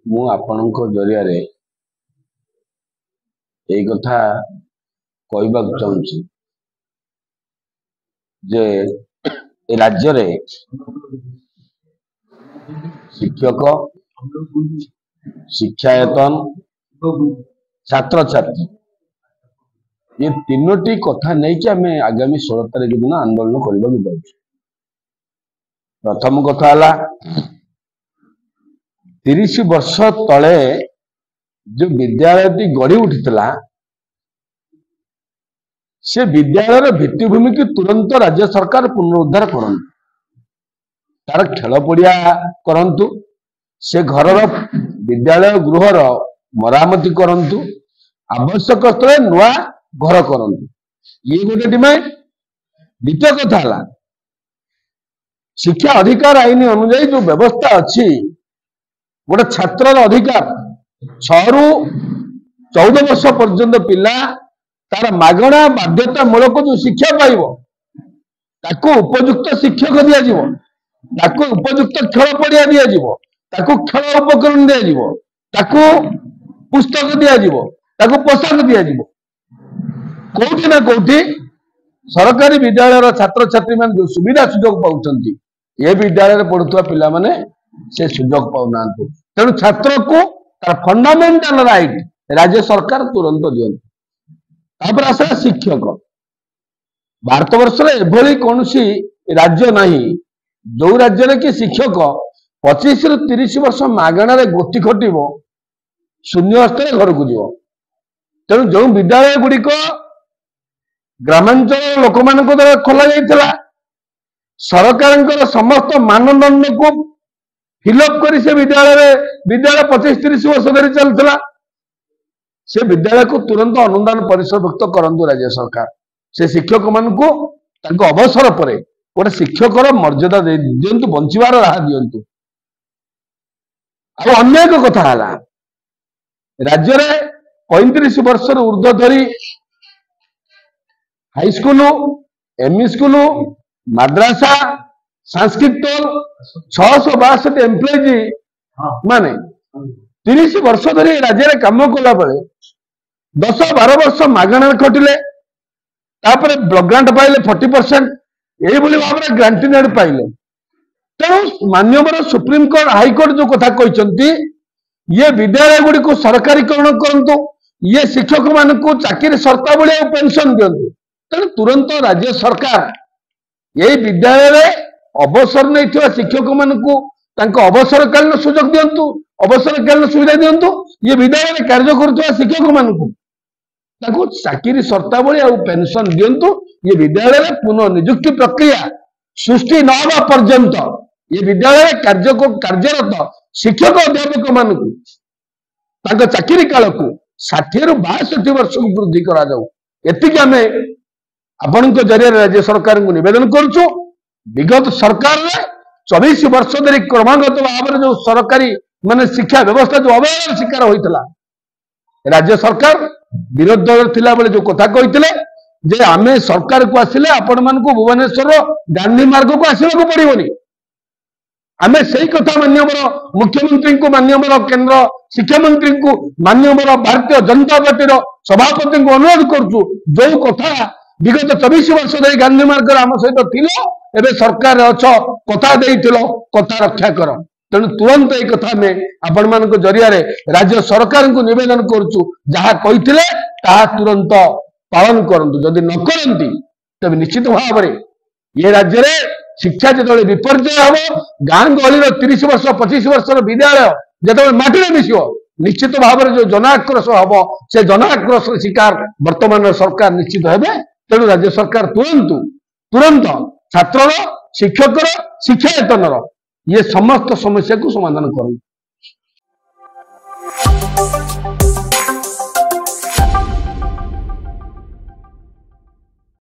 मु आपणक जरिया ये कथा कहवा चाहूँगी जे राज्य रे शिक्षक शिक्षायतन छात्र छात्री ये तीनोटी कथा नहीं कि आम आगामी 16 तारीख दिन आंदोलन करने जाऊँ। प्रथम कथा है 30 वर्ष तले जो विद्यालय गढ़ी उठीला से विद्यालय भित्तिभूमि की तुरंत राज्य सरकार पुनरुद्धार करंतु, तार खेल पड़िया करंतु, से घर विद्यालय गृहर मरामती करंतु, आवश्यक स्थले नुआ घर करंतु। ये गोटे डिमांड। द्वितीय कथा है शिक्षा अधिकार आईन अनुजाई जो व्यवस्था अच्छी गोटे छात्र अधिकार 6 ରୁ 14 वर्ष पर्यंत पिला तार मागणा बाध्यतामूलक जो शिक्षा पाइब ताको उपयुक्त शिक्षक दिया, ताको उपयुक्त खेल पड़िया दिया, ताको खेल उपकरण दिया, ताको पुस्तक दिया, ताको पोशाक दिया। कोठी ना कोठी सरकारी विद्यालय छात्र छात्री मान जो सुविधा सुजोग पाउछंती ये विद्यालय पढ़ुवा पिला माने से सुजोग पाउना। तेणु छात्र को तार फंडामेंटाल राइट राज्य सरकार तुरंत दियंती। तापर आसला शिक्षक। भारत वर्ष एभली कौन राज्य नहीं जो राज्य रे कि शिक्षक 25 ରୁ 30 वर्ष मागणार गोटी खटब शून्य हस्ते घर को जीव। तेणु जो विद्यालय गुड़िक ग्रामांचल लोक मान द्वारा खोल जाइए सरकार समस्त मानदंड को फिलअप कर से विद्यालय 25-30 वर्ष धरी चलता से विद्यालय को तुरंत अनुदान परिसरभुक्त करंतु राज्य सरकार। से शिक्षक मान को अवसर पर गोटे शिक्षक मर्यादा दिंतु, बंचार राह दिंतु। अन्य एक कथा है राज्य में 35 वर्ष ऊर्ध्व धरी हाईस्कूल एमई स्कूल मद्रासा सांस्कृत 662 एम्प्लॉयज माने 30 वर्ष धरी राज्य में काम कला बेले 10-12 वर्ष मागणार खटिले ब्लॉक ग्रांट पाइले 40% यही भाव में ग्रांटिनेड पाइले। तेणु माननीय सुप्रीमकोर्ट हाईकोर्ट जो कथा कहते ये विद्यालय गुड़ी को सरकारीकरण करंतु, ये शिक्षक मान को चाकरी शर्तावली और पेंशन दिंतु। तेणु तुरंत राज्य सरकार यही विद्यालय अवसर नहीं शिक्षक मान को अवसरकालीन सुजोग दिंतु, अवसरकालीन सुविधा दिंतु। ये विद्यालय कार्य करुवा शिक्षक मान को चाकरी शर्तावली और पेंशन दिंतु। ये विद्यालय पुनः नियुक्ति प्रक्रिया सृष्टि न होगा पर्यंत ये विद्यालय कार्यरत शिक्षक अध्यापक मान को चाकरी काल को 60 ରୁ 62 वर्ष को वृद्धि करा जाऊ। एतिक आम आपण जरिए राज्य सरकार को निवेदन करुचु। विगत सरकार रे 24 वर्ष धरी क्रमागत भाव में जो सरकारी माने शिक्षा व्यवस्था जो अवहेला शिकार होता राज्य सरकार विरोध दल थिला बेले जो कथा कहते जे आमे सरकार को आसिले आपण मान को भुवनेश्वर गांधी मार्ग को आसवाक पड़ोनी। आमे सही कथा माननीय मुख्यमंत्री को माननीय केंद्र शिक्षा मंत्री को माननीय भारतीय जनता पार्टी सभापति को अनुरोध करुचु जो कथा विगत 24 वर्ष धरी गांधी मार्ग आम सहित थिलो एबे सरकार अछ कथा देइथिलो कथा रक्षा कर। तेणु तुरंत एक कथा में आपण मान जरिया राज्य सरकार को निवेदन करुचु जहाँ कही तुरंत पालन करंतु। जदि न करंती तबे निश्चित भाव में ये राज्य में शिक्षा जो विपर्जय हम गाँ गहली 30 वर्ष 25 वर्ष विद्यालय जो माटी मिस निश्चित भाव में जो जनाक्रोश हम से जनाक्रोश शिकार वर्तमान सरकार निश्चित हे। तेणु राज्य सरकार तुरंत छात्र शिक्षक शिक्षायतन ये समस्त समस्या को समाधान करूँ।